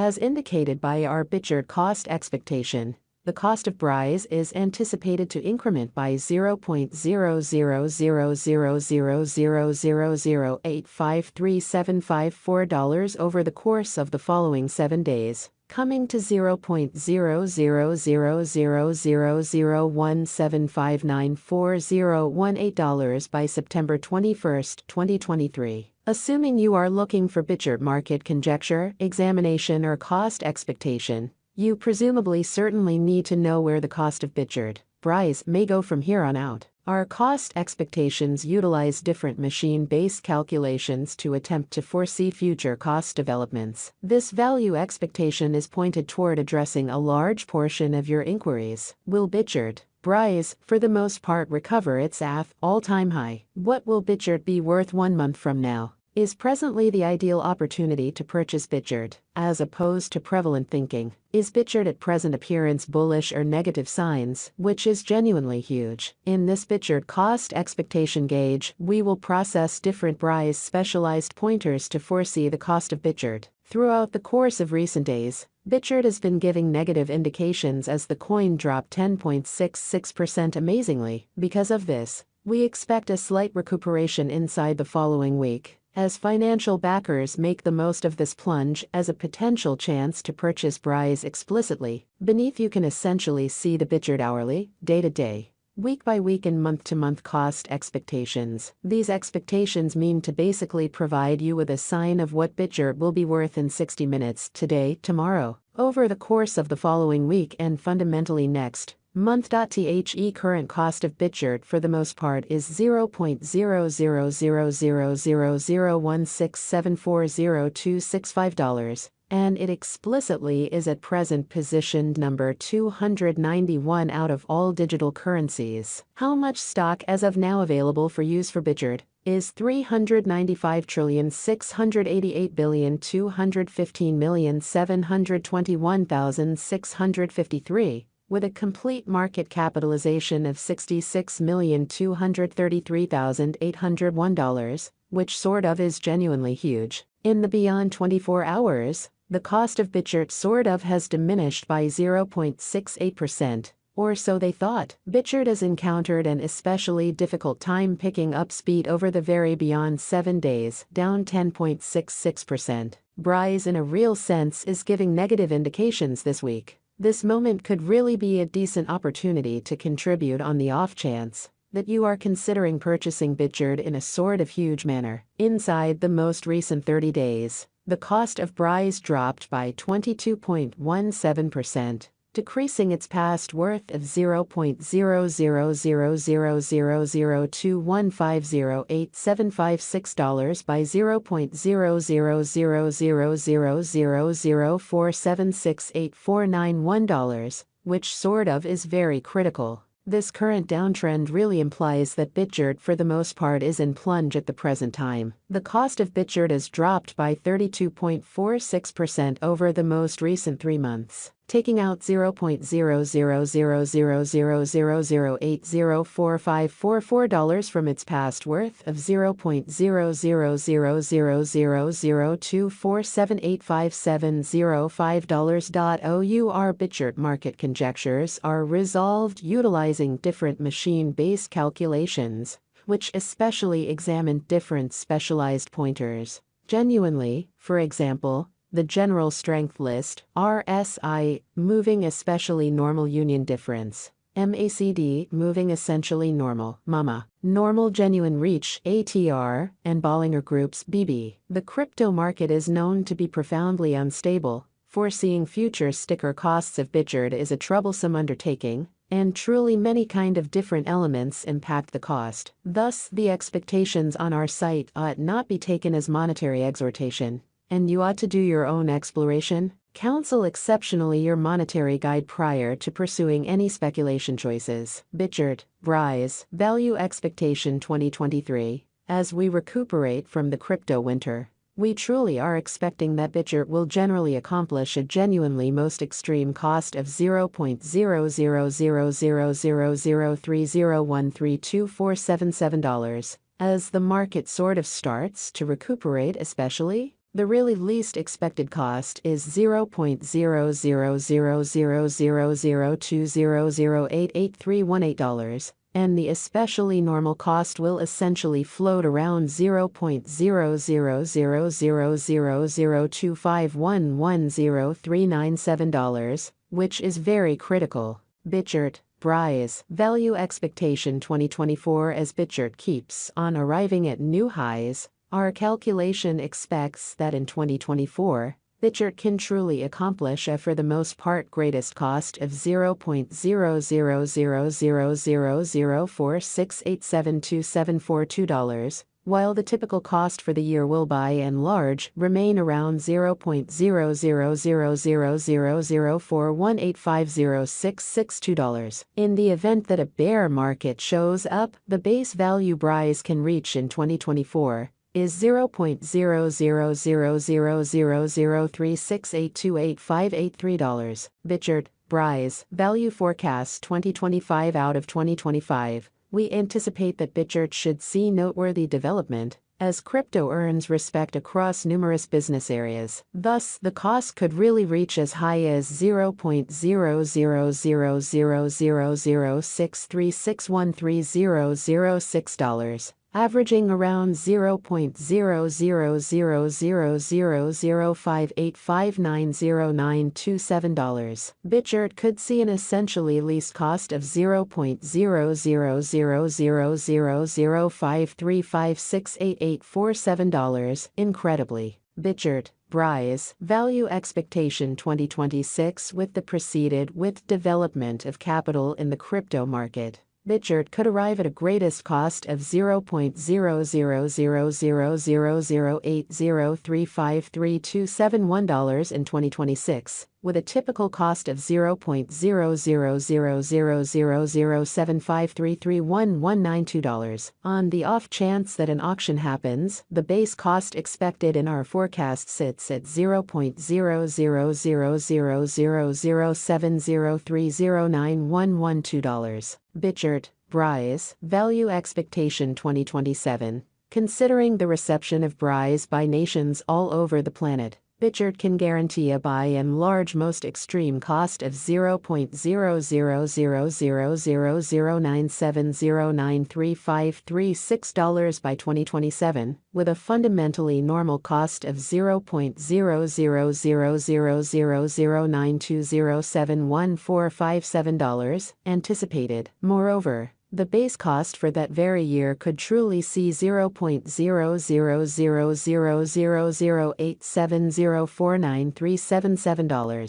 As indicated by our BitGert cost expectation, the cost of BRISE is anticipated to increment by 0.000000085375 over the course of the following 7 days, coming to $0.000001759418 by September 21, 2023. Assuming you are looking for BitGert market conjecture, examination or cost expectation, you presumably certainly need to know where the cost of BitGert, BRISE, may go from here on out. Our cost expectations utilize different machine-based calculations to attempt to foresee future cost developments. This value expectation is pointed toward addressing a large portion of your inquiries. Will BitGert, BRISE, for the most part recover its all-time high? What will BitGert be worth 1 month from now? Is presently the ideal opportunity to purchase BitGert, as opposed to prevalent thinking. Is BitGert at present appearance bullish or negative signs, which is genuinely huge? In this BitGert cost expectation gauge, we will process different BRISE specialized pointers to foresee the cost of BitGert. Throughout the course of recent days, BitGert has been giving negative indications as the coin dropped 10.66% amazingly. Because of this, we expect a slight recuperation inside the following week, as financial backers make the most of this plunge as a potential chance to purchase BRISE explicitly. Beneath you can essentially see the BitGert hourly, day-to-day, week-by-week and month-to-month cost expectations. These expectations mean to basically provide you with a sign of what BitGert will be worth in 60 minutes, today, tomorrow, over the course of the following week and fundamentally next month. The current cost of BitGert for the most part is $0.0000016740.265, and it explicitly is at present positioned number 291 out of all digital currencies. How much stock as of now available for use for BitGert is $395,688,215,721,653. With a complete market capitalization of $66,233,801, which sort of is genuinely huge. In the beyond 24 hours, the cost of BitGert sort of has diminished by 0.68%, or so they thought. BitGert has encountered an especially difficult time picking up speed over the very beyond 7 days, down 10.66%. BRISE in a real sense is giving negative indications this week. This moment could really be a decent opportunity to contribute on the off chance that you are considering purchasing BitGert in a sort of huge manner. Inside the most recent 30 days, the cost of BRISE dropped by 22.17%, decreasing its past worth of $0.0000002150.875 by $0.00000004768491, which sort of is very critical. This current downtrend really implies that BitGert for the most part is in plunge at the present time. The cost of BitGert has dropped by 32.46% over the most recent 3 months. Taking out $0.000000080454 from its past worth of $0.00000002478570.5. Our BitGert market conjectures are resolved utilizing different machine-based calculations, which especially examine different specialized pointers. Genuinely, for example, the general strength list, RSI, moving especially normal union difference, MACD, moving essentially normal, MAMA, normal genuine reach, ATR, and Bollinger Group's BB. The crypto market is known to be profoundly unstable. Foreseeing future sticker costs of BitGert is a troublesome undertaking, and truly many kind of different elements impact the cost. Thus, the expectations on our site ought not be taken as monetary exhortation, and you ought to do your own exploration. Counsel exceptionally your monetary guide prior to pursuing any speculation choices. BitGert, BRISE, Value Expectation 2023. As we recuperate from the crypto winter, we truly are expecting that BitGert will generally accomplish a genuinely most extreme cost of $0.000003013247.7. As the market sort of starts to recuperate, especially The really least expected cost is 0.00000200888818, and the especially normal cost will essentially float around 0.0000025110,397, which is very critical. BitChart, BRISE, Value Expectation 2024. As BitChart keeps on arriving at new highs, our calculation expects that in 2024, BitChart can truly accomplish a for the most part greatest cost of $0.00000468727242, while the typical cost for the year will by and large remain around $0.00000418506662. In the event that a bear market shows up, the base value BRISE can reach in 2024 is $0.00000368285883. BitChart, BRISE, Value Forecast 2025. Out of 2025, we anticipate that BitChart should see noteworthy development as crypto earns respect across numerous business areas. Thus, the cost could really reach as high as $0.00000636130006, averaging around $0.000005859097. BitChart could see an essentially least cost of $0.00000535688847. Incredibly, BitChart, BRISE, Value Expectation 2026. With the preceded with development of capital in the crypto market, BitChart could arrive at a greatest cost of $0.000008035327 in 2026, with a typical cost of $0.00000753311992. On the off chance that an auction happens, the base cost expected in our forecast sits at $0.00000703091112. BitChart, BRISE, Value Expectation 2027. Considering the reception of BRISE by nations all over the planet, BitChart can guarantee a by and large most extreme cost of $0.00000970935336 by 2027, with a fundamentally normal cost of $0.000009207147 anticipated. Moreover, the base cost for that very year could truly see $0.00000870493777.